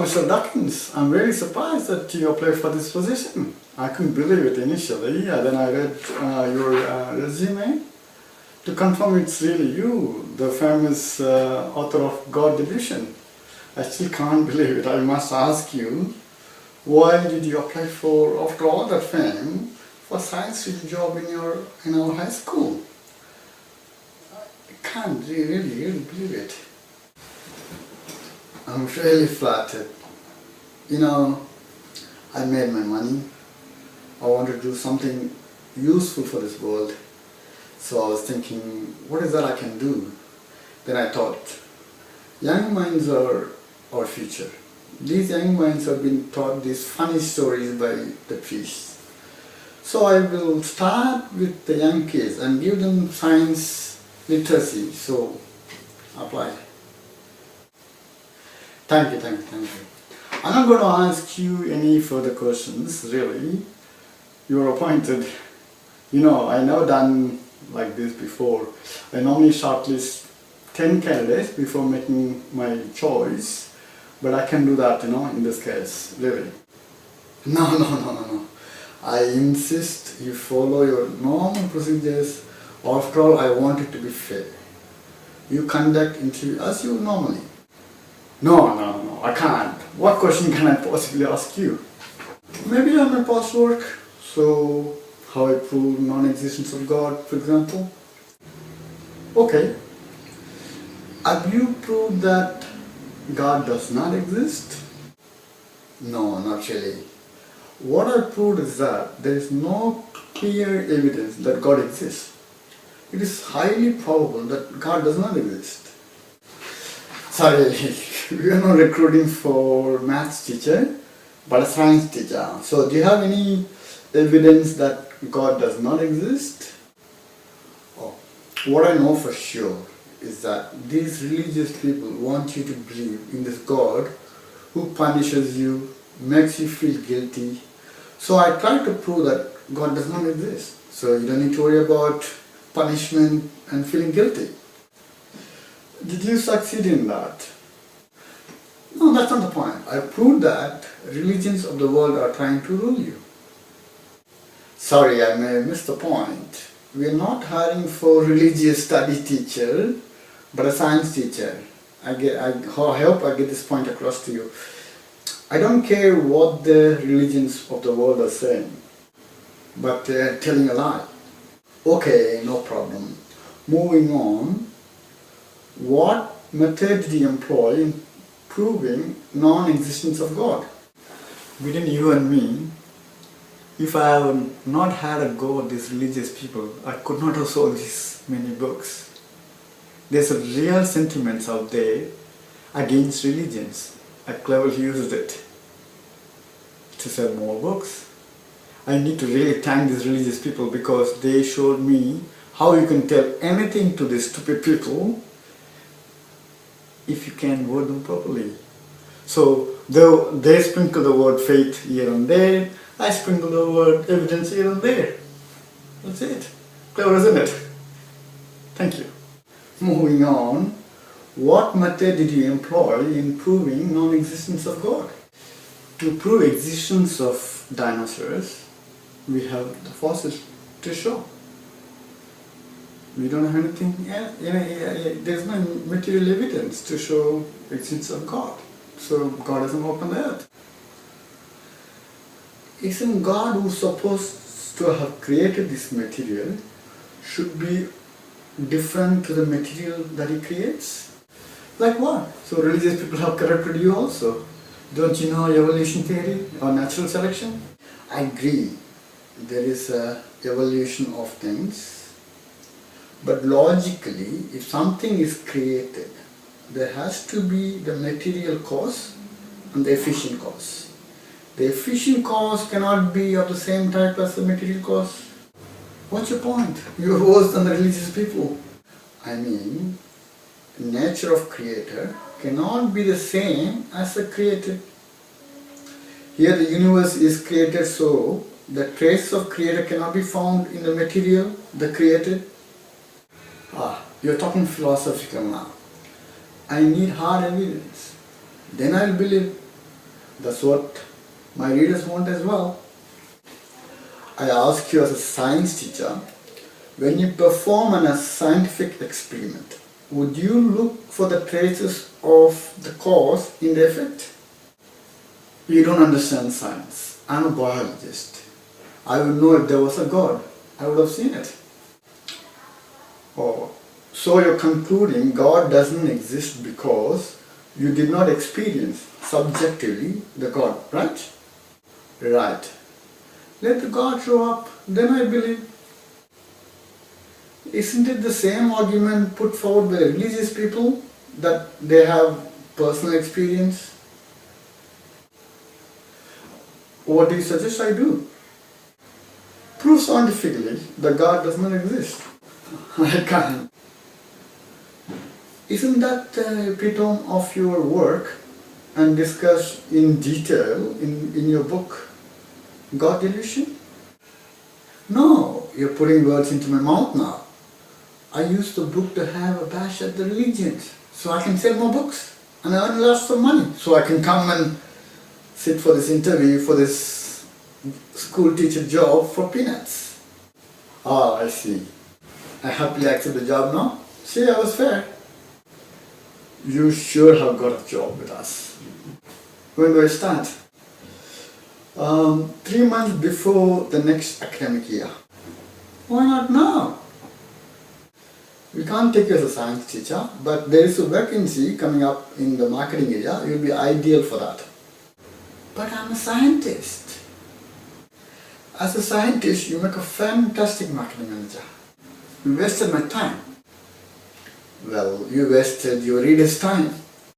Mr. Dawkins, I'm very surprised that you applied for this position. I couldn't believe it initially, then I read your resume to confirm it's really you, the famous author of God Delusion. I still can't believe it. I must ask you, why did you apply for, after all that fame, for science field job in our high school? I can't really believe it. I'm really flattered. I made my money. I wanted to do something useful for this world. So I was thinking, what is that I can do? Then I thought, young minds are our future. These young minds have been taught these funny stories by the priests. So I will start with the young kids and give them science literacy. So apply. Thank you. I'm not going to ask you any further questions, really. You're appointed. I never done like this before. I normally shortlist 10 candidates before making my choice, but I can do that, in this case, really. No. I insist you follow your normal procedures. After all, I want it to be fair. You conduct interview as you normally. No, I can't. What question can I possibly ask you? Maybe on my past work. So, how I prove non-existence of God, for example. Okay. Have you proved that God does not exist? No, not really. What I proved is that there is no clear evidence that God exists. It is highly probable that God does not exist. Sorry, we are not recruiting for maths teacher, but a science teacher. So do you have any evidence that God does not exist? Oh, what I know for sure is that these religious people want you to believe in this God who punishes you, makes you feel guilty. So I try to prove that God does not exist. So you don't need to worry about punishment and feeling guilty. Did you succeed in that? No, that's not the point. I proved that religions of the world are trying to rule you. Sorry, I may have missed the point. We are not hiring for religious study teacher, but a science teacher. I hope I get this point across to you. I don't care what the religions of the world are saying, but they're telling a lie. Okay, no problem. Moving on. What method did you employ in proving non-existence of God? Within you and me, if I have not had a go at these religious people, I could not have sold these many books. There's a real sentiments out there against religions. I cleverly used it to sell more books. I need to really thank these religious people because they showed me how you can tell anything to these stupid people if you can word them properly. So though they sprinkle the word faith here and there, I sprinkle the word evidence here and there. That's it. Clever, isn't it? Thank you. Moving on, what method did you employ in proving non-existence of God? To prove existence of dinosaurs, we have the fossils to show. We don't have anything, there's no material evidence to show existence of God. So God doesn't walk on the earth. Isn't God, who's supposed to have created this material, should be different to the material that He creates? Like what? So religious people have corrected you also. Don't you know evolution theory or natural selection? I agree. There is a evolution of things. But logically, if something is created, there has to be the material cause and the efficient cause. The efficient cause cannot be of the same type as the material cause. What's your point? You're worse than the religious people. I mean, the nature of creator cannot be the same as the created. Here the universe is created so the trace of creator cannot be found in the material, the created. You're talking philosophical now. I need hard evidence. Then I'll believe. That's what my readers want as well. I ask you as a science teacher, when you perform a scientific experiment, would you look for the traces of the cause in the effect? You don't understand science. I'm a biologist. I would know if there was a God. I would have seen it. Oh, so you're concluding God doesn't exist because you did not experience subjectively the God, right? Right. Let the God show up, then I believe. Isn't it the same argument put forward by religious people that they have personal experience? What do you suggest I do? Prove scientifically that God does not exist. I can't. Isn't that the epitome of your work and discussed in detail in your book, God Delusion? No, you're putting words into my mouth now. I used the book to have a bash at the religions so I can sell more books and earn lots of money so I can come and sit for this interview for this school teacher job for peanuts. Ah, I see. I happily accept the job now. See, I was fair. You sure have got a job with us. When do I start? 3 months before the next academic year. Why not now? We can't take you as a science teacher, but there is a vacancy coming up in the marketing area. You'll be ideal for that. But I'm a scientist. As a scientist, you make a fantastic marketing manager. You wasted my time. Well, you wasted your reader's time.